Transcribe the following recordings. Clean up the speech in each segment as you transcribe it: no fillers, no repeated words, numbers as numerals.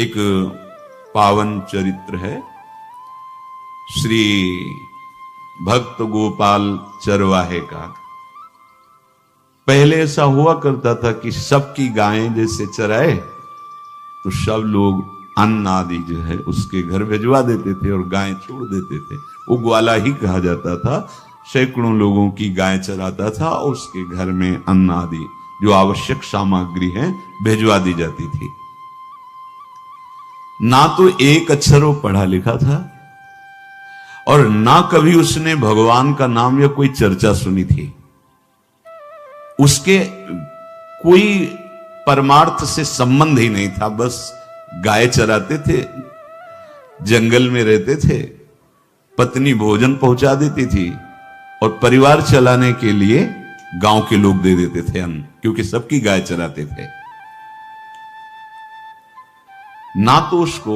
एक पावन चरित्र है श्री भक्त गोपाल चरवाहे का। पहले ऐसा हुआ करता था कि सबकी गायें जैसे चराए तो सब लोग अन्न आदि जो है उसके घर भिजवा देते थे और गायें छोड़ देते थे। वो ग्वाला ही कहा जाता था। सैकड़ों लोगों की गाय चराता था और उसके घर में अन्न आदि जो आवश्यक सामग्री है भिजवा दी जाती थी। ना तो एक अक्षर वो पढ़ा लिखा था और ना कभी उसने भगवान का नाम या कोई चर्चा सुनी थी। उसके कोई परमार्थ से संबंध ही नहीं था। बस गाय चराते थे, जंगल में रहते थे, पत्नी भोजन पहुंचा देती थी और परिवार चलाने के लिए गांव के लोग दे देते थे अन्न, क्योंकि सबकी गाय चराते थे। ना तो उसको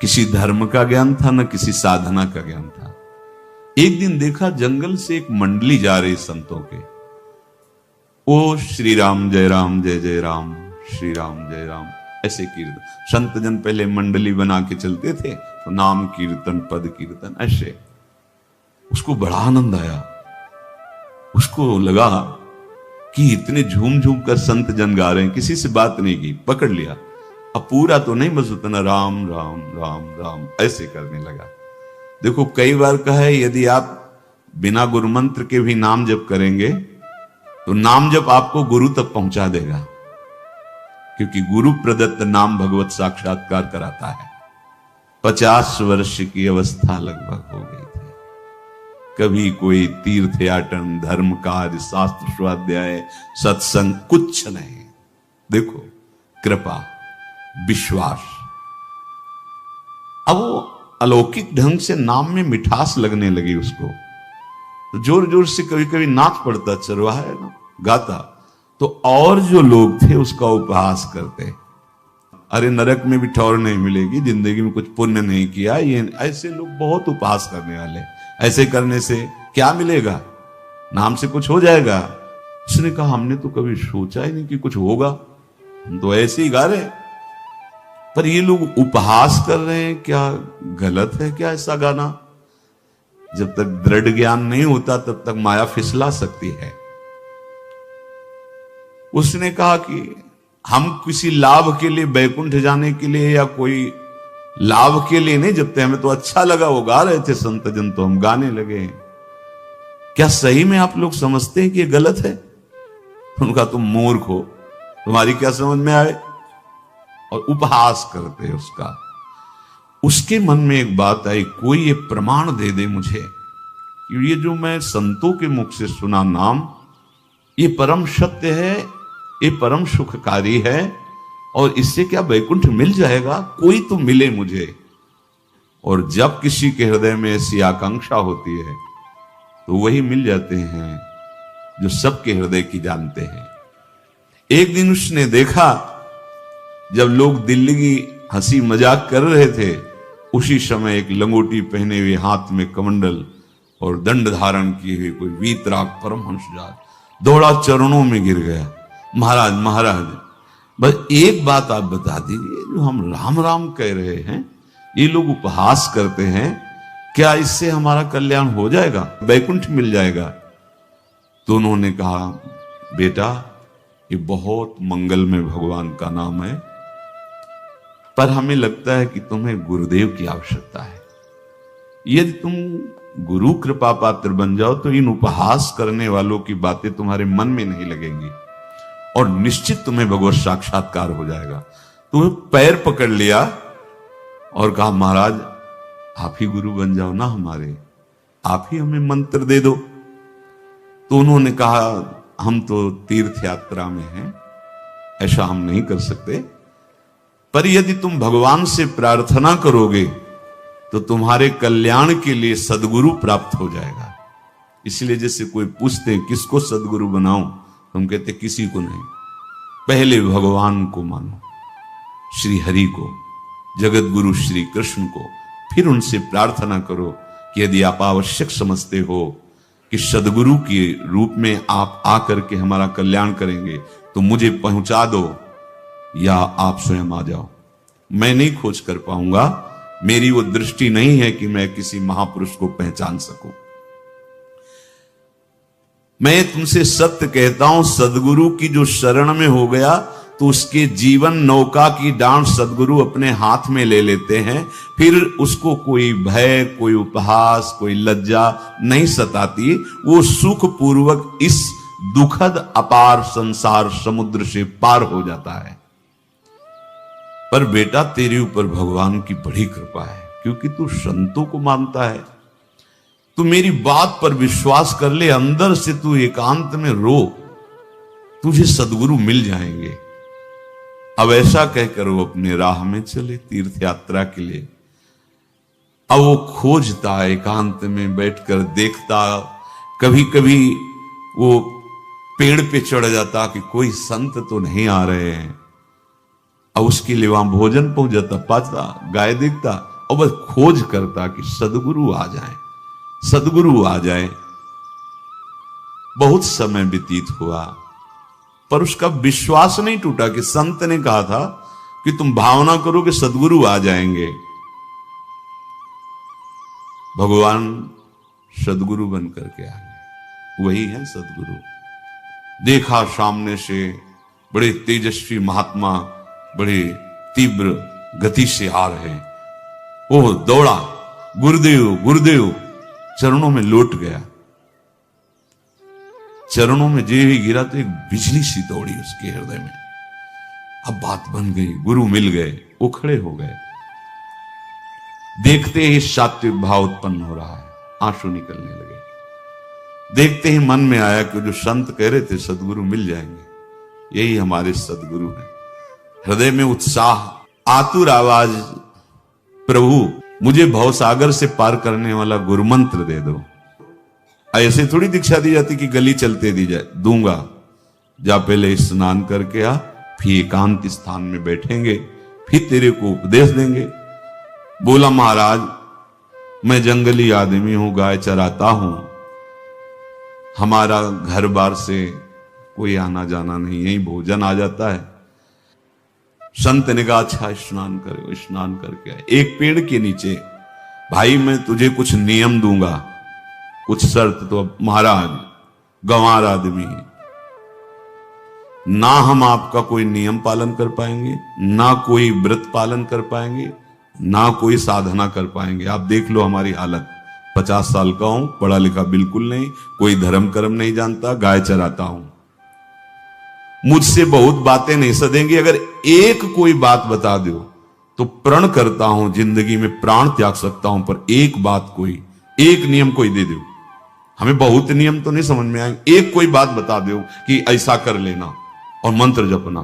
किसी धर्म का ज्ञान था ना किसी साधना का ज्ञान था। एक दिन देखा जंगल से एक मंडली जा रही संतों के। ओ श्री राम जय राम जय जय राम, श्री राम जय राम, ऐसे कीर्तन। संत जन पहले मंडली बना के चलते थे तो नाम कीर्तन पद कीर्तन ऐसे। उसको बड़ा आनंद आया। उसको लगा कि इतने झूम झूम कर संत जन गा रहे हैं, किसी से बात नहीं की, पकड़ लिया। अब पूरा तो नहीं, बस उतना राम राम राम राम ऐसे करने लगा। देखो कई बार कहा है यदि आप बिना गुरु मंत्र के भी नाम जप करेंगे तो नाम जप आपको गुरु तक पहुंचा देगा, क्योंकि गुरु प्रदत्त नाम भगवत साक्षात्कार कराता है। 50 वर्ष की अवस्था लगभग हो गई थी। कभी कोई तीर्थ याटन, धर्म कार्य, शास्त्र स्वाध्याय, सत्संग कुछ नहीं। देखो कृपा, विश्वास। अब वो अलौकिक ढंग से नाम में मिठास लगने लगी उसको, तो जोर जोर से कभी कभी नाच पड़ता, चरवाहा है ना, गाता, तो और जो लोग थे उसका उपहास करते। अरे नरक में भी ठौर नहीं मिलेगी, जिंदगी में कुछ पुण्य नहीं किया, ये ऐसे लोग बहुत उपहास करने वाले। ऐसे करने से क्या मिलेगा, नाम से कुछ हो जाएगा। उसने कहा हमने तो कभी सोचा ही नहीं कि कुछ होगा, हम तो ऐसे ही गा रहे हैं। पर ये लोग उपहास कर रहे हैं, क्या गलत है क्या ऐसा गाना? जब तक दृढ़ ज्ञान नहीं होता तब तक माया फिसला सकती है। उसने कहा कि हम किसी लाभ के लिए, बैकुंठ जाने के लिए या कोई लाभ के लिए नहीं जपते, हमें तो अच्छा लगा, वो गा रहे थे संत जन तो हम गाने लगे। क्या सही में आप लोग समझते हैं कि ये गलत है? उनका तुम मूर्ख हो, तुम्हारी क्या समझ में आए? और उपहास करते उसका। उसके मन में एक बात आई, कोई ये प्रमाण दे दे मुझे कि ये जो मैं संतों के मुख से सुना नाम, ये परम सत्य है, ये परम सुखकारी है और इससे क्या वैकुंठ मिल जाएगा? कोई तो मिले मुझे। और जब किसी के हृदय में ऐसी आकांक्षा होती है तो वही मिल जाते हैं जो सबके हृदय की जानते हैं। एक दिन उसने देखा जब लोग दिल्ली की हंसी मजाक कर रहे थे, उसी समय एक लंगोटी पहने हुए, हाथ में कमंडल और दंड धारण किए हुए कोई वीतराग परमहंस जात दौड़ा, चरणों में गिर गया। महाराज महाराज, बस एक बात आप बता दीजिए, जो हम राम राम कह रहे हैं, ये लोग उपहास करते हैं, क्या इससे हमारा कल्याण हो जाएगा, वैकुंठ मिल जाएगा? तो उन्होंने कहा बेटा ये बहुत मंगल में भगवान का नाम है, पर हमें लगता है कि तुम्हें गुरुदेव की आवश्यकता है। यदि तुम गुरु कृपा पात्र बन जाओ तो इन उपहास करने वालों की बातें तुम्हारे मन में नहीं लगेंगी और निश्चित तुम्हें भगवत साक्षात्कार हो जाएगा। तुम्हें पैर पकड़ लिया और कहा महाराज आप ही गुरु बन जाओ ना हमारे, आप ही हमें मंत्र दे दो। तो उन्होंने कहा हम तो तीर्थ यात्रा में हैं, ऐसा हम नहीं कर सकते, पर यदि तुम भगवान से प्रार्थना करोगे तो तुम्हारे कल्याण के लिए सदगुरु प्राप्त हो जाएगा। इसलिए जैसे कोई पूछते हैं किसको सदगुरु बनाऊं, हम कहते किसी को नहीं, पहले भगवान को मानो, श्री हरि को, जगत गुरु श्री कृष्ण को, फिर उनसे प्रार्थना करो कि यदि आप आवश्यक समझते हो कि सदगुरु के रूप में आप आकर के हमारा कल्याण करेंगे तो मुझे पहुंचा दो, या आप स्वयं आ जाओ। मैं नहीं खोज कर पाऊंगा, मेरी वो दृष्टि नहीं है कि मैं किसी महापुरुष को पहचान सकूं। मैं तुमसे सत्य कहता हूं, सदगुरु की जो शरण में हो गया तो उसके जीवन नौका की डांट सदगुरु अपने हाथ में ले लेते हैं। फिर उसको कोई भय, कोई उपहास, कोई लज्जा नहीं सताती। वो सुख पूर्वक इस दुखद अपार संसार समुद्र से पार हो जाता है। पर बेटा, तेरे ऊपर भगवान की बड़ी कृपा है, क्योंकि तू संतों को मानता है। तू मेरी बात पर विश्वास कर ले, अंदर से तू एकांत में रो, तुझे सदगुरु मिल जाएंगे। अब ऐसा कहकर वो अपने राह में चले तीर्थ यात्रा के लिए। अब वो खोजता, एकांत में बैठकर देखता, कभी कभी वो पेड़ पे चढ़ जाता कि कोई संत तो नहीं आ रहे हैं। अब उसके लिए वहां भोजन पहुंच जाता, पाता, गाय देखता और बस खोज करता कि सदगुरु आ जाए, सदगुरु आ जाए। बहुत समय व्यतीत हुआ, पर उसका विश्वास नहीं टूटा कि संत ने कहा था कि तुम भावना करो कि सदगुरु आ जाएंगे। भगवान सदगुरु बन करके आ गए, वही है सदगुरु। देखा सामने से बड़े तेजस्वी महात्मा बड़े तीव्र गति से आ रहे हैं। वो दौड़ा, गुरुदेव गुरुदेव, चरणों में लौट गया। चरणों में जे ही गिरा तो एक बिजली सी दौड़ी उसके हृदय में। अब बात बन गई, गुरु मिल गए। वो खड़े हो गए, देखते ही सात्विक भाव उत्पन्न हो रहा है, आंसू निकलने लगे। देखते ही मन में आया कि जो संत कह रहे थे सदगुरु मिल जाएंगे, यही हमारे सदगुरु हैं। हृदय में उत्साह, आतुर आवाज, प्रभु मुझे भवसागर से पार करने वाला गुरु मंत्र दे दो। ऐसे थोड़ी दीक्षा दी जाती कि गली चलते दी जाए, दूंगा। जा पहले स्नान करके आ, फिर एकांत स्थान में बैठेंगे, फिर तेरे को उपदेश देंगे। बोला महाराज, मैं जंगली आदमी हूं, गाय चराता हूं, हमारा घर बार से कोई आना जाना नहीं, यही भोजन आ जाता है। संत ने कहा अच्छा स्नान करो। स्नान करके आए, एक पेड़ के नीचे, भाई मैं तुझे कुछ नियम दूंगा, कुछ शर्त। तो महाराज गंवार आदमी, ना हम आपका कोई नियम पालन कर पाएंगे, ना कोई व्रत पालन कर पाएंगे, ना कोई साधना कर पाएंगे। आप देख लो हमारी हालत, 50 साल का हूं, पढ़ा लिखा बिल्कुल नहीं, कोई धर्म कर्म नहीं जानता, गाय चराता हूं। मुझसे बहुत बातें नहीं सदेंगी, अगर एक कोई बात बता दो तो प्रण करता हूं जिंदगी में प्राण त्याग सकता हूं, पर एक बात, कोई एक नियम कोई दे दो। हमें बहुत नियम तो नहीं समझ में आएंगे, एक कोई बात बता दो कि ऐसा कर लेना और मंत्र जपना,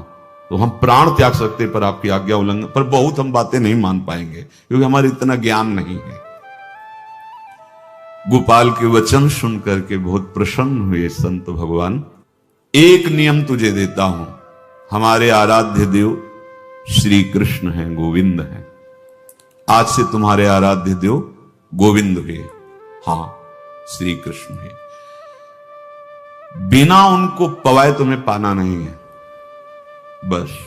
तो हम प्राण त्याग सकते, पर आपकी आज्ञा उल्लंघन, पर बहुत हम बातें नहीं मान पाएंगे क्योंकि हमारे इतना ज्ञान नहीं है। गोपाल के वचन सुन करके बहुत प्रसन्न हुए संत भगवान। एक नियम तुझे देता हूं, हमारे आराध्य देव श्री कृष्ण हैं, गोविंद हैं। आज से तुम्हारे आराध्य देव गोविंद हुए, हाँ श्री कृष्ण है। बिना उनको पवाए तुम्हें पाना नहीं है, बस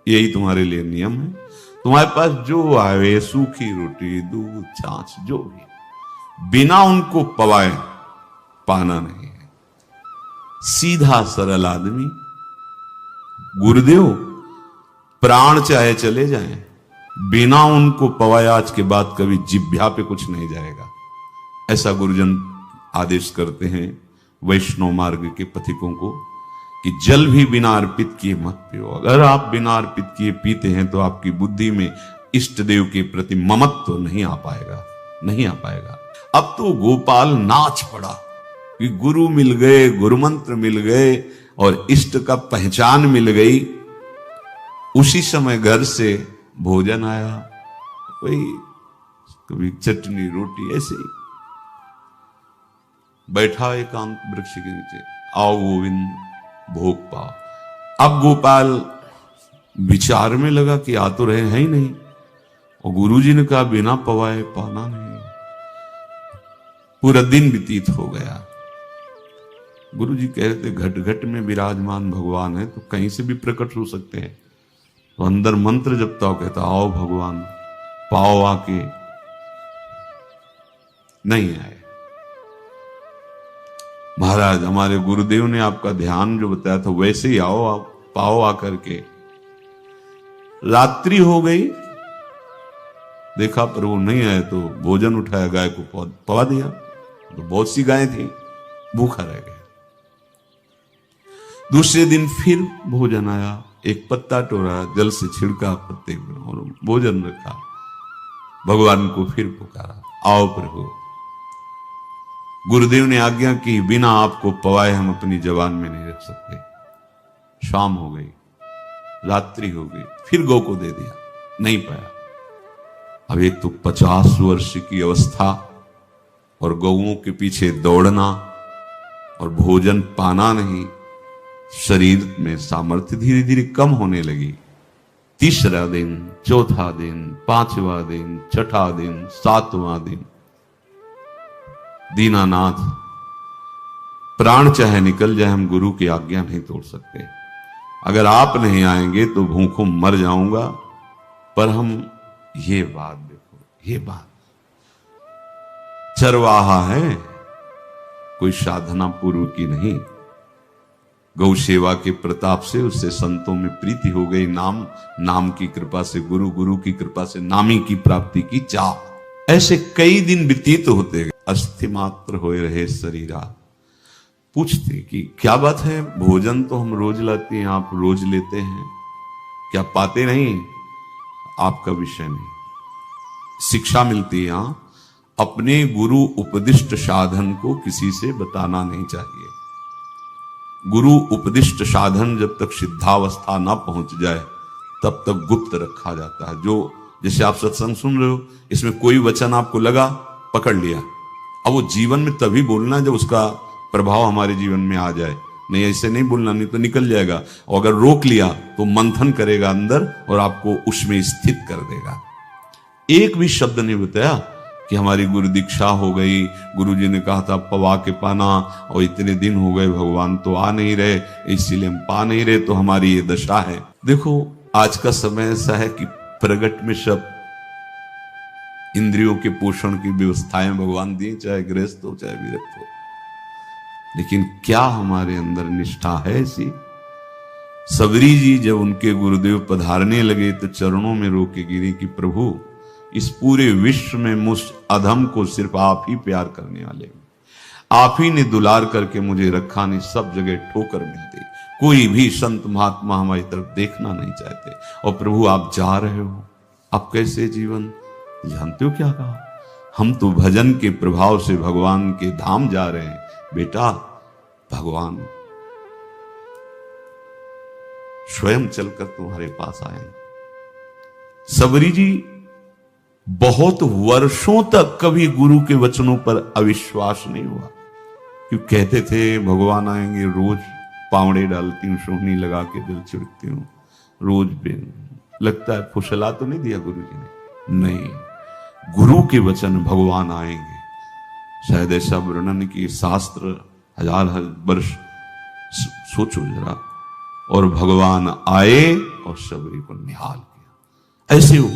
यही तुम्हारे लिए नियम है। तुम्हारे पास जो आवे, सूखी रोटी, दूध, छाछ, जो भी, बिना उनको पवाए पाना नहीं है। सीधा सरल आदमी। गुरुदेव प्राण चाहे चले जाएं, बिना उनको पवाए आज के बाद कभी जिभ्या पे कुछ नहीं जाएगा, ऐसा गुरुजन आदेश करते हैं वैष्णव मार्ग के पथिकों को कि जल भी बिना अर्पित किए मत पियो। अगर आप बिना अर्पित किए पीते हैं तो आपकी बुद्धि में इष्ट देव के प्रति ममत्व तो नहीं आ पाएगा, नहीं आ पाएगा। अब तो गोपाल नाच पड़ा कि गुरु मिल गए, गुरु मंत्र मिल गए और इष्ट का पहचान मिल गई। उसी समय घर से भोजन आया, वही कभी चटनी रोटी, ऐसे ही बैठा एकांत वृक्ष के नीचे, आओ गोविंद भोग पाओ। अब गोपाल विचार में लगा कि आ तो रहे हैं ही नहीं, और गुरुजी ने कहा बिना पवाए पाना नहीं। पूरा दिन व्यतीत हो गया। गुरुजी कह रहे थे घट घट में विराजमान भगवान है तो कहीं से भी प्रकट हो सकते हैं, तो अंदर मंत्र जपता हो, कहता आओ भगवान, पाओ आके, नहीं आए। महाराज हमारे गुरुदेव ने आपका ध्यान जो बताया था वैसे ही आओ, आप पाओ आकर के। रात्रि हो गई, देखा पर वो नहीं आए तो भोजन उठाया, गाय को पवा दिया, तो बहुत सी गायें थी, भूखा रह गया। दूसरे दिन फिर भोजन आया, एक पत्ता टोरा, जल से छिड़का पत्ते और भोजन रखा, भगवान को फिर पुकारा, आओ प्रभु। गुरुदेव ने आज्ञा की, बिना आपको पवाए हम अपनी जबान में नहीं रख सकते। शाम हो गई, रात्रि हो गई, फिर गौ को दे दिया, नहीं पाया। अब एक तो 50 वर्ष की अवस्था और गौओं के पीछे दौड़ना और भोजन पाना नहीं, शरीर में सामर्थ्य धीरे धीरे कम होने लगी। तीसरा दिन, चौथा दिन, पांचवा दिन, छठा दिन, सातवां दिन, दीनानाथ प्राण चाहे निकल जाए, हम गुरु की आज्ञा नहीं तोड़ सकते। अगर आप नहीं आएंगे तो भूखों मर जाऊंगा। पर हम ये बात देखो, ये बात चरवाहा है, कोई साधना पूर्व की नहीं। गौ सेवा के प्रताप से उससे संतों में प्रीति हो गई, नाम की कृपा से, गुरु की कृपा से नामी की प्राप्ति की चाह। ऐसे कई दिन व्यतीत होते गए, अस्थि मात्र हो रहे शरीरा। पूछते कि क्या बात है, भोजन तो हम रोज लाते हैं, आप रोज लेते हैं, क्या पाते नहीं? आपका विषय नहीं, शिक्षा मिलती है। अपने गुरु उपदिष्ट साधन को किसी से बताना नहीं चाहिए। गुरु उपदिष्ट साधन जब तक सिद्धावस्था ना पहुंच जाए तब तक गुप्त रखा जाता है। जो जैसे आप सत्संग सुन रहे हो, इसमें कोई वचन आपको लगा, पकड़ लिया, अब वो जीवन में तभी बोलना जब उसका प्रभाव हमारे जीवन में आ जाए। नहीं ऐसे नहीं बोलना, नहीं तो निकल जाएगा। और अगर रोक लिया तो मंथन करेगा अंदर और आपको उसमें स्थित कर देगा। एक भी शब्द नहीं बताया कि हमारी गुरु दीक्षा हो गई, गुरुजी ने कहा था पवा के पाना, और इतने दिन हो गए भगवान तो आ नहीं रहे, इसीलिए हम पा नहीं रहे, तो हमारी ये दशा है। देखो आज का समय ऐसा है कि प्रगट में सब इंद्रियों के पोषण की व्यवस्थाएं भगवान दी, चाहे गृहस्थ हो चाहे विरक्त हो, लेकिन क्या हमारे अंदर निष्ठा है ऐसी? सबरी जी जब उनके गुरुदेव पधारने लगे तो चरणों में रो के गिरी कि प्रभु, इस पूरे विश्व में मुझ अधम को सिर्फ आप ही प्यार करने वाले हो, आप ही ने दुलार करके मुझे रखा, नहीं सब जगह ठोकर मिलती, कोई भी संत महात्मा हमारी तरफ देखना नहीं चाहते, और प्रभु आप जा रहे हो, आप कैसे जीवन जानते हो? क्या कहा, हम तो भजन के प्रभाव से भगवान के धाम जा रहे हैं। बेटा, भगवान स्वयं चलकर तुम्हारे पास आए। सबरी जी बहुत वर्षों तक कभी गुरु के वचनों पर अविश्वास नहीं हुआ, क्यों कहते थे भगवान आएंगे, रोज पावड़े डालती हूँ, सोहनी लगा के दिल छिड़कती हूँ, रोज बिन लगता है फुसला तो नहीं दिया गुरु जी ने? नहीं, गुरु के वचन भगवान आएंगे। शायद ऐसा वर्णन की शास्त्र हजार वर्ष सोचो जरा, और भगवान आए और सबरी को निहाल किया। ऐसे हो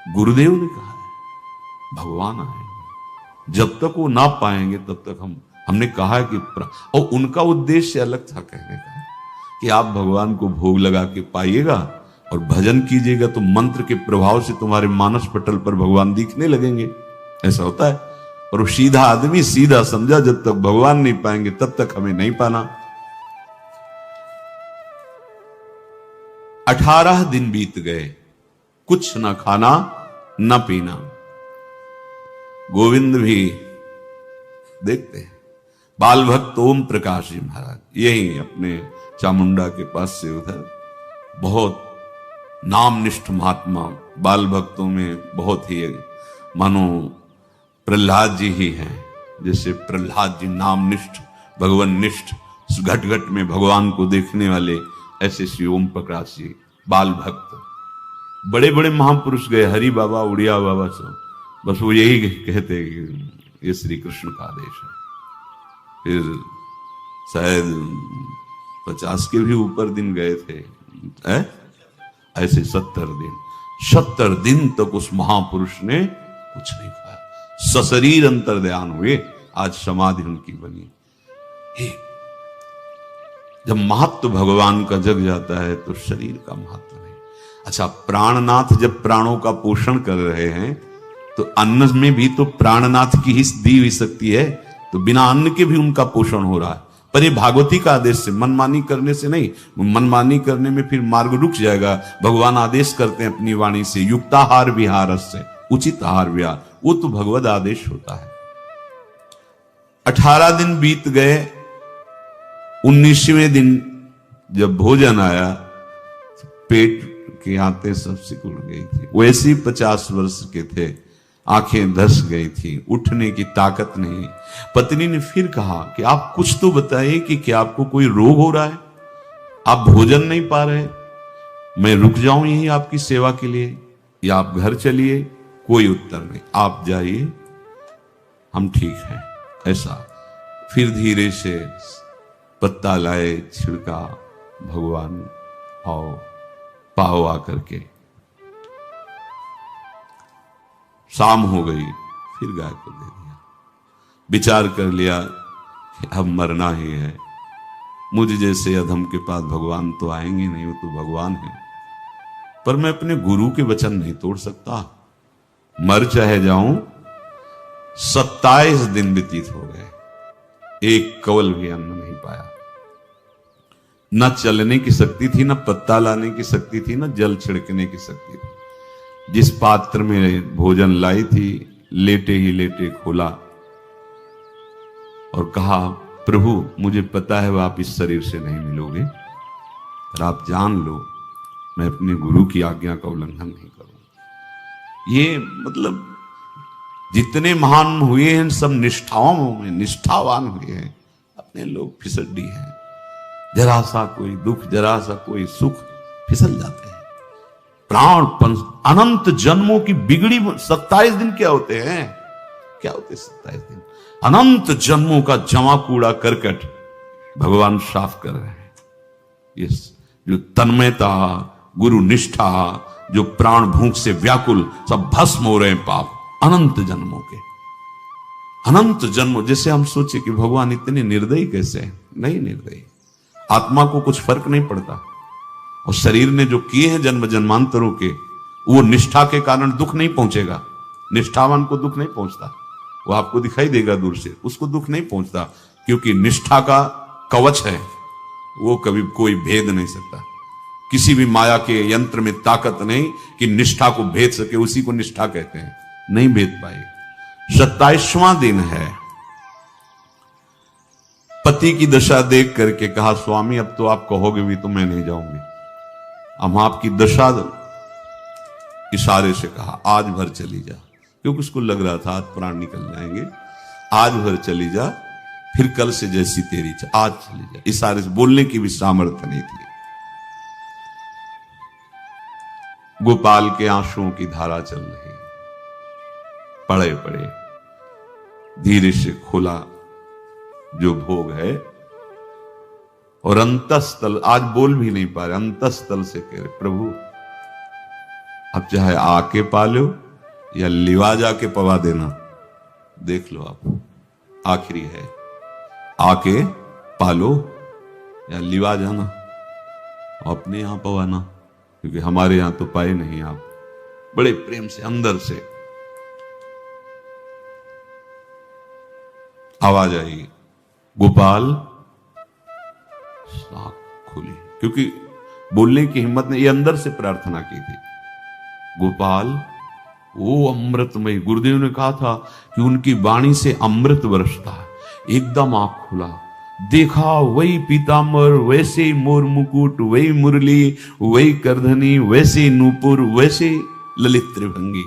गुरुदेव ने कहा है भगवान आएंगे, जब तक वो ना पाएंगे तब तक हमने कहा है कि और उनका उद्देश्य अलग था, कहने का कि आप भगवान को भोग लगा के पाइएगा और भजन कीजिएगा तो मंत्र के प्रभाव से तुम्हारे मानस पटल पर भगवान दिखने लगेंगे। ऐसा होता है। और सीधा आदमी सीधा समझा, जब तक भगवान नहीं पाएंगे तब तक हमें नहीं पाना। 18 दिन बीत गए, कुछ ना खाना ना पीना। गोविंद भी देखते हैं, बाल भक्त ओम प्रकाश जी महाराज यही अपने चामुंडा के पास से उधर, बहुत नामनिष्ठ महात्मा, बाल भक्तों में बहुत ही मानो प्रहलाद जी ही हैं। जैसे प्रहलाद जी नामनिष्ठ, भगवान निष्ठ, घट घट में भगवान को देखने वाले, ऐसे श्री ओम प्रकाश जी बाल भक्त। बड़े बड़े महापुरुष गए, हरि बाबा, उड़िया बाबा, सब बस वो यही कहते कि ये श्री कृष्ण का आदेश है। फिर शायद 50 के भी ऊपर दिन गए थे, ऐसे 70 दिन तक उस महापुरुष ने कुछ नहीं खाया। सशरीर अंतर्ध्यान हुए, आज समाधि उनकी बनी। जब महत्व भगवान का जग जाता है तो शरीर का महत्व नहीं। अच्छा, प्राणनाथ जब प्राणों का पोषण कर रहे हैं तो अन्न में भी तो प्राणनाथ की ही दी हुई शक्ति है, तो बिना अन्न के भी उनका पोषण हो रहा है। पर ये भागवती का आदेश से, मनमानी करने से नहीं। मनमानी करने में फिर मार्ग रुक जाएगा। भगवान आदेश करते हैं अपनी वाणी से, युक्ताहार विहार से, उचित आहार विहार, वो तो भगवद आदेश होता है। 18 दिन बीत गए। 19वें दिन जब भोजन आया, पेट के आते सब सिकुड़ गई थी। वैसे ही 50 वर्ष के थे, आंखें धस गई थी, उठने की ताकत नहीं। पत्नी ने फिर कहा कि आप कुछ तो बताइए कि क्या आपको कोई रोग हो रहा है? आप भोजन नहीं पा रहे, मैं रुक जाऊं यहीं आपकी सेवा के लिए, या आप घर चलिए? कोई उत्तर नहीं। आप जाइए, हम ठीक हैं। ऐसा फिर धीरे से पत्ता लाए, छिड़का भगवान और पाव आकर के। शाम हो गई, फिर गाय को दे दिया। विचार कर लिया कि अब मरना ही है। मुझ जैसे अधम के पास भगवान तो आएंगे नहीं, वो तो भगवान है। पर मैं अपने गुरु के वचन नहीं तोड़ सकता, मर चाहे जाऊं। 27 दिन व्यतीत हो गए, एक कवल भी अन्न नहीं पाया। न चलने की शक्ति थी, न पत्ता लाने की शक्ति थी, न जल छिड़कने की शक्ति थी। जिस पात्र में भोजन लाई थी, लेटे ही लेटे खोला और कहा, प्रभु मुझे पता है आप इस शरीर से नहीं मिलोगे, पर आप जान लो मैं अपने गुरु की आज्ञा का उल्लंघन नहीं करूंगा। ये मतलब जितने महान हुए हैं सब निष्ठाओं में निष्ठावान हुए हैं। अपने लोग फिसड्डी हैं, जरा सा कोई दुख, जरा सा कोई सुख, फिसल जाते हैं। प्राण अनंत जन्मों की बिगड़ी 27 दिन क्या होते हैं? क्या होते 27 दिन? अनंत जन्मों का जमा कूड़ा करकट भगवान साफ कर रहे हैं। ये जो तन्मयता, गुरु निष्ठा, जो प्राण भूख से व्याकुल, सब भस्म हो रहे हैं पाप अनंत जन्मों के। अनंत जन्मों, जैसे हम सोचे कि भगवान इतने निर्दयी कैसे हैं? नहीं निर्दयी। आत्मा को कुछ फर्क नहीं पड़ता, और शरीर ने जो किए हैं जन्म जन्मांतरों के, वो निष्ठा के कारण दुख नहीं पहुंचेगा। निष्ठावान को दुख नहीं पहुंचता, वो आपको दिखाई देगा दूर से, उसको दुख नहीं पहुंचता, क्योंकि निष्ठा का कवच है, वो कभी कोई भेद नहीं सकता। किसी भी माया के यंत्र में ताकत नहीं कि निष्ठा को भेद सके, उसी को निष्ठा कहते हैं, नहीं भेद पाए। 27वां दिन है। पति की दशा देख करके कहा, स्वामी अब तो आप कहोगे भी तो मैं नहीं जाऊंगी। हम आपकी दशा, इशारे से कहा, आज भर चली जा, क्योंकि उसको लग रहा था आज प्राण निकल जाएंगे। आज भर चली जा, फिर कल से जैसी तेरी आज चली जा। इशारे से, बोलने की भी सामर्थ्य नहीं थी। गोपाल के आंसुओं की धारा चल रही, पड़े पड़े धीरे से खोला जो भोग है, और अंतस्थल, आज बोल भी नहीं पा रहे, अंतस्थल से कह रहे, प्रभु अब चाहे आके पालो या लिवा जाके पवा देना, देख लो आप, आखिरी है, आके पालो या लिवा जाना, अपने यहां पवाना, क्योंकि हमारे यहां तो पाए नहीं आप। बड़े प्रेम से अंदर से आवाज आई, गोपाल। आंख खुली, क्योंकि बोलने की हिम्मत ने, ये अंदर से प्रार्थना की थी, गोपाल वो अमृतमय। गुरुदेव ने कहा था कि उनकी वाणी से अमृत बरसता है। एकदम आंख खुला, देखा वही पीतांबर, वैसे ही मोर मुकुट, वही मुरली, वही करधनी, वैसे नूपुर, वैसे ललित त्रिभंगी।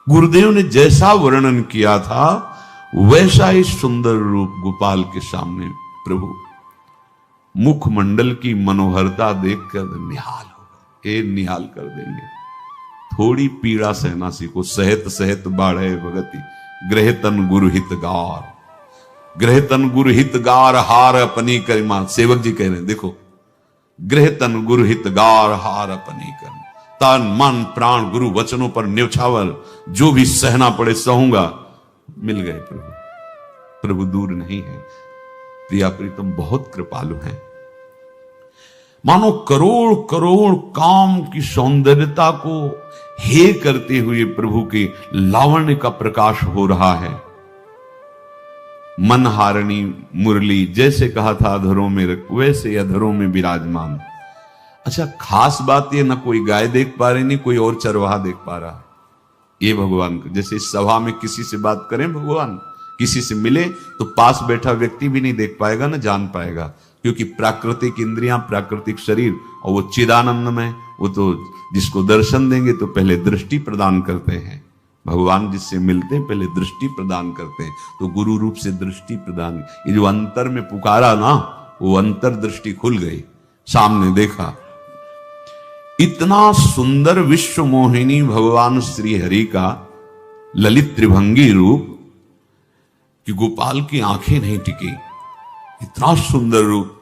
गुरुदेव ने जैसा वर्णन किया था वैसा ही सुंदर रूप गोपाल के सामने। प्रभु मुखमंडल की मनोहरता देखकर निहाल हो गए, निहाल कर देंगे। थोड़ी पीड़ा सहना सीखो, सहत सहत बाढ़े भगति, ग्रह तन गुरु हितगार, ग्रह तन गुरु हितगार, हार अपनी करिमा। सेवक जी कह रहे हैं, देखो गृह तन गुरु हित गार हार अपनी कर, तन मन प्राण गुरु वचनों पर न्यौछावर, जो भी सहना पड़े सहूंगा। मिल गए प्रभु, प्रभु दूर नहीं है। प्रिया प्रीतम बहुत कृपालु हैं। मानो करोड़ करोड़ काम की सौंदर्यता को हे करते हुए प्रभु के लावण्य का प्रकाश हो रहा है। मनहारिणी मुरली, जैसे कहा था अधरों में रख, वैसे अधरों में विराजमान। अच्छा, खास बात ये, ना कोई गाय देख पा रही, नहीं कोई और चरवाहा देख पा रहा। ये भगवान, जैसे इस सभा में किसी से बात करें भगवान, किसी से मिले तो पास बैठा व्यक्ति भी नहीं देख पाएगा, ना जान पाएगा, क्योंकि प्राकृतिक इंद्रियां, प्राकृतिक शरीर, और वो चिदानंद में, वो तो जिसको दर्शन देंगे तो पहले दृष्टि प्रदान करते हैं। भगवान जिससे मिलते हैं पहले दृष्टि प्रदान करते हैं, तो गुरु रूप से दृष्टि प्रदान। ये जो अंतर में पुकारा ना, वो अंतर दृष्टि खुल गई, सामने देखा। इतना सुंदर विश्व मोहिनी भगवान श्री हरि का ललित त्रिभंगी रूप कि गोपाल की आंखें नहीं टिकी। इतना सुंदर रूप,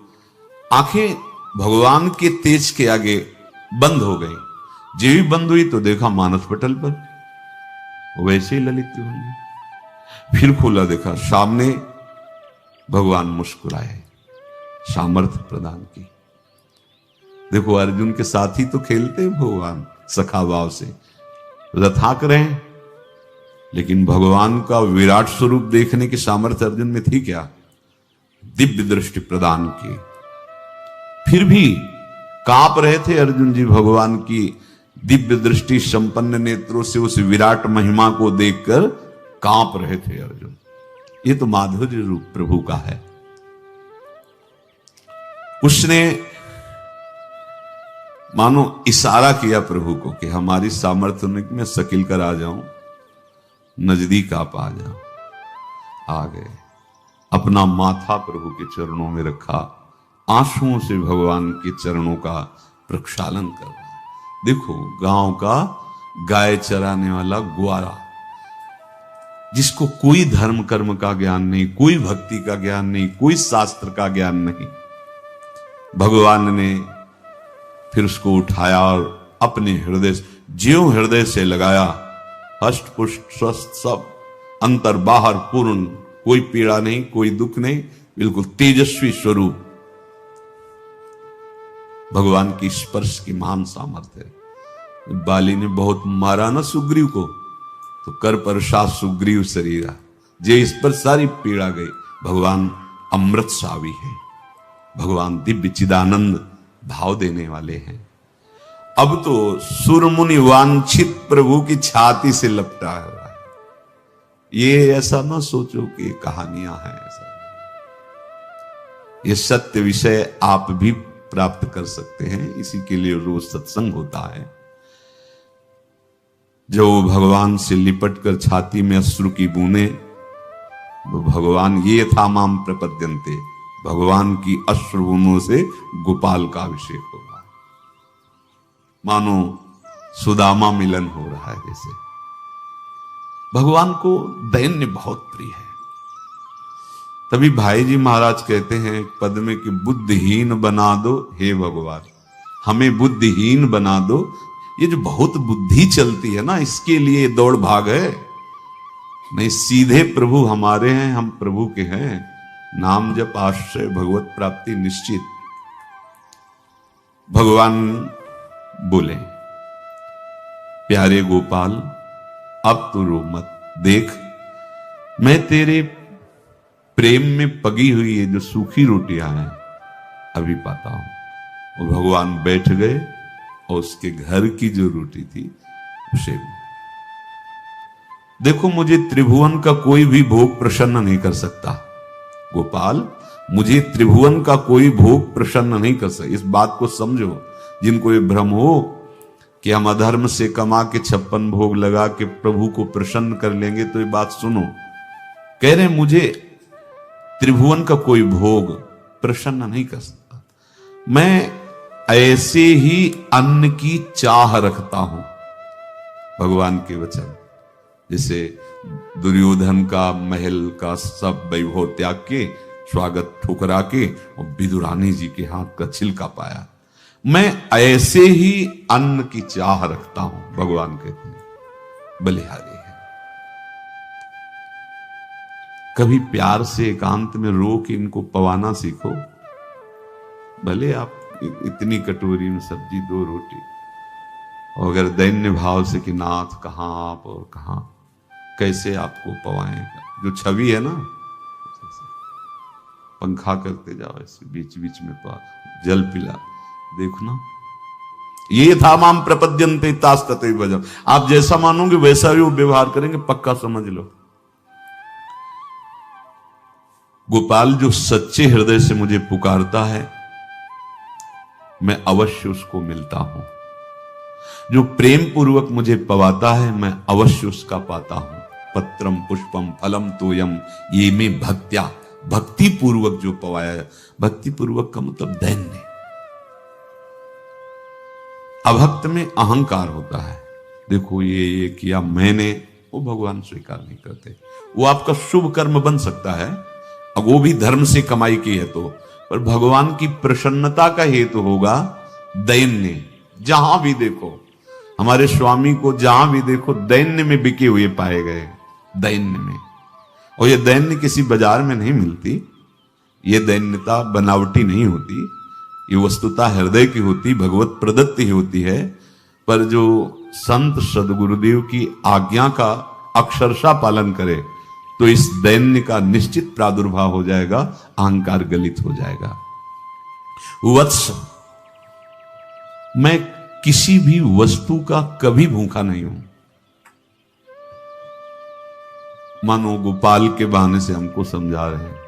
आंखें भगवान के तेज के आगे बंद हो गई। जो भी बंद हुई तो देखा मानस पटल पर वैसे ही ललित त्रिभंगी। फिर खोला, देखा सामने भगवान मुस्कुराए, सामर्थ्य प्रदान की। देखो अर्जुन के साथ ही तो खेलते हैं भगवान सखा भाव से, रथाक रहे हैं, लेकिन भगवान का विराट स्वरूप देखने की सामर्थ्य अर्जुन में थी क्या? दिव्य दृष्टि प्रदान की। फिर भी कांप रहे थे अर्जुन जी भगवान की दिव्य दृष्टि संपन्न नेत्रों से उस विराट महिमा को देखकर कांप रहे थे अर्जुन। ये तो माधुर्य रूप प्रभु का है। उसने मानो इशारा किया प्रभु को कि हमारी सामर्थ्य में मैं सकिल कर आ जाऊं, नजदीक आप आ जाओ। आ गए, अपना माथा प्रभु के चरणों में रखा, आंसुओं से भगवान के चरणों का प्रक्षालन कर रहा। देखो, गांव का गाय चराने वाला ग्वारा, जिसको कोई धर्म कर्म का ज्ञान नहीं, कोई भक्ति का ज्ञान नहीं, कोई शास्त्र का ज्ञान नहीं, भगवान ने फिर उसको उठाया और अपने हृदय, ज्यों हृदय से लगाया, हष्ट पुष्ट स्वस्थ सब, अंतर बाहर पूर्ण, कोई पीड़ा नहीं, कोई दुख नहीं, बिल्कुल तेजस्वी स्वरूप। भगवान की स्पर्श की महान सामर्थ्य है। बाली ने बहुत मारा ना सुग्रीव को, तो कर परसात सुग्रीव शरीरा, जे इस पर सारी पीड़ा गई। भगवान अमृत सावी है, भगवान दिव्य चिदानंद भाव देने वाले हैं। अब तो सुरमुनि वांछित प्रभु की छाती से लपटा हुआ है। ये ऐसा ना सोचो कि कहानियां हैं, ऐसा ये सत्य विषय आप भी प्राप्त कर सकते हैं। इसी के लिए रोज सत्संग होता है। जो भगवान से लिपट कर छाती में अश्रु की बूंदे, वो भगवान ये था माम प्रपद्यन्ते, भगवान की अश्रु बूंदों से गोपाल का अभिषेक हो रहा है। मानो सुदामा मिलन हो रहा है। जैसे भगवान को दैन्य बहुत प्रिय है। तभी भाई जी महाराज कहते हैं एक पद में कि बुद्धिहीन बना दो हे भगवान, हमें बुद्धिहीन बना दो। ये जो बहुत बुद्धि चलती है ना, इसके लिए दौड़ भाग है। नहीं, सीधे प्रभु हमारे हैं, हम प्रभु के हैं। नाम जप आश्रय भगवत प्राप्ति निश्चित। भगवान बोले, प्यारे गोपाल अब तो रो मत, देख मैं तेरे प्रेम में पगी हुई ये जो सूखी रोटियां हैं अभी पाता हूं। वो भगवान बैठ गए और उसके घर की जो रोटी थी उसे, देखो मुझे त्रिभुवन का कोई भी भोग प्रसन्न नहीं कर सकता गोपाल, मुझे त्रिभुवन का कोई भोग प्रसन्न नहीं कर सकता। इस बात को समझो। जिनको ये भ्रम हो कि हम अधर्म से कमा के 56 भोग लगा के प्रभु को प्रसन्न कर लेंगे, तो ये बात सुनो। कह रहे मुझे त्रिभुवन का कोई भोग प्रसन्न नहीं कर सकता, मैं ऐसे ही अन्न की चाह रखता हूं। भगवान के वचन, जैसे दुर्योधन का महल का सब वैभव त्याग के, स्वागत ठुकरा के और विदुरानी जी के हाथ का छिलका पाया, मैं ऐसे ही अन्न की चाह रखता हूं, भगवान कहते हैं, बलिहारी है। कभी प्यार से एकांत में रो के इनको पवाना सीखो। भले आप इतनी कटोरी में सब्जी, 2 रोटी, और अगर दैन्य भाव से कि नाथ कहां आप और कहां, कैसे आपको पवाएगा, जो छवि है ना, पंखा करते जाओ ऐसे बीच बीच में, जल पिला, देखो ना, ये था माम प्रपद्यन्ते तास्तते भजम। आप जैसा मानोगे वैसा ही वो व्यवहार करेंगे, पक्का समझ लो। गोपाल जो सच्चे हृदय से मुझे पुकारता है, मैं अवश्य उसको मिलता हूं। जो प्रेम पूर्वक मुझे पवाता है, मैं अवश्य उसका पाता हूं। पत्रम पुष्पम फलम तोयम ये में भक्त्या, भक्ति पूर्वक जो पवाया। भक्ति पूर्वक का मतलब दैन्य। अभक्त में अहंकार होता है, देखो ये किया मैंने, वो भगवान स्वीकार नहीं करते। वो आपका शुभ कर्म बन सकता है, अब वो भी धर्म से कमाई की है तो, पर भगवान की प्रसन्नता का हेतु होगा दैन्य। जहां भी देखो, हमारे स्वामी को जहां भी देखो दैन्य में बिके हुए पाए गए, दैन्य में। और ये दैन्य किसी बाजार में नहीं मिलती, ये दैन्यता बनावटी नहीं होती, ये वस्तुता हृदय की होती, भगवत प्रदत्त ही होती है। पर जो संत सदगुरुदेव की आज्ञा का अक्षरशः पालन करे तो इस दैन्य का निश्चित प्रादुर्भाव हो जाएगा, अहंकार गलित हो जाएगा। वत्स, मैं किसी भी वस्तु का कभी भूखा नहीं हूं। मानो गोपाल के बहाने से हमको समझा रहे हैं,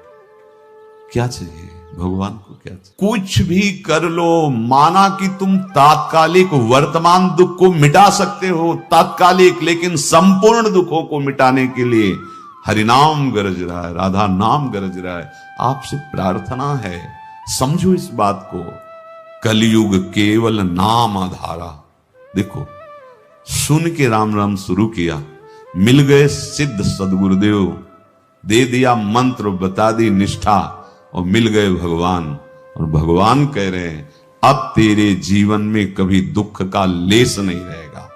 क्या चाहिए भगवान को, क्या चाहिए? कुछ भी कर लो, माना कि तुम तात्कालिक वर्तमान दुख को मिटा सकते हो, तात्कालिक, लेकिन संपूर्ण दुखों को मिटाने के लिए हरिनाम गरज रहा है, राधा नाम गरज रहा है। आपसे प्रार्थना है, समझो इस बात को। कलयुग केवल नाम आधारा। देखो, सुन के राम राम शुरू किया, मिल गए सिद्ध सदगुरुदेव, दे दिया मंत्र, बता दी निष्ठा, और मिल गए भगवान। और भगवान कह रहे हैं, अब तेरे जीवन में कभी दुख का लेस नहीं रहेगा,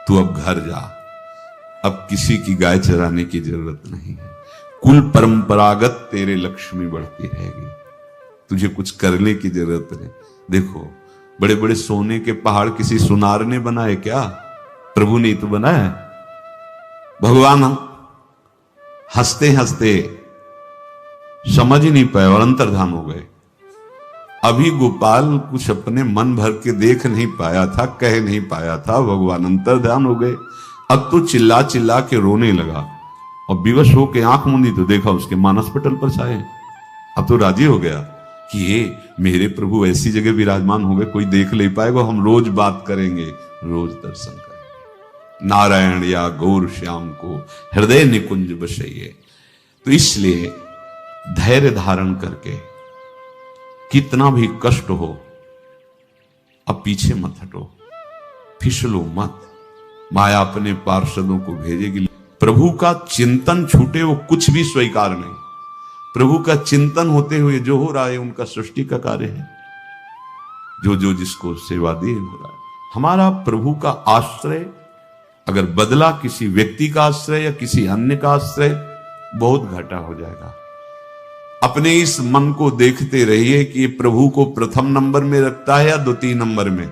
तू अब घर जा, अब किसी की गाय चराने की जरूरत नहीं है, कुल परंपरागत तेरे लक्ष्मी बढ़ती रहेगी, तुझे कुछ करने की जरूरत नहीं। देखो, बड़े बड़े सोने के पहाड़ किसी सुनार ने बनाए क्या? प्रभु ने तो बनाया। भगवान हंसते हंसते समझ ही नहीं पाए और अंतर्धान हो गए। अभी गोपाल कुछ अपने मन भर के देख नहीं पाया था, कह नहीं पाया था, भगवान अंतर्धान हो गए। अब तो चिल्ला चिल्ला के रोने लगा और विवश होके आंख मूंदी तो देखा उसके मानस पटल पर छाए। अब तो राजी हो गया कि ये मेरे प्रभु ऐसी जगह विराजमान हो गए, कोई देख नहीं पाएगा, हम रोज बात करेंगे, रोज दर्शन करेंगे। नारायण या गौर श्याम को हृदय निकुंज बसइए। तो इसलिए धैर्य धारण करके, कितना भी कष्ट हो, अब पीछे मत हटो, फिसलो मत। माया अपने पार्षदों को भेजेगी। प्रभु का चिंतन छूटे वो कुछ भी स्वीकार नहीं। प्रभु का चिंतन होते हुए जो हो रहा है उनका सृष्टि का कार्य है, जो जो जिसको सेवा दी हो रहा है। हमारा प्रभु का आश्रय अगर बदला किसी व्यक्ति का आश्रय या किसी अन्य का आश्रय, बहुत घाटा हो जाएगा। अपने इस मन को देखते रहिए कि प्रभु को प्रथम नंबर में रखता है या द्वितीय नंबर में।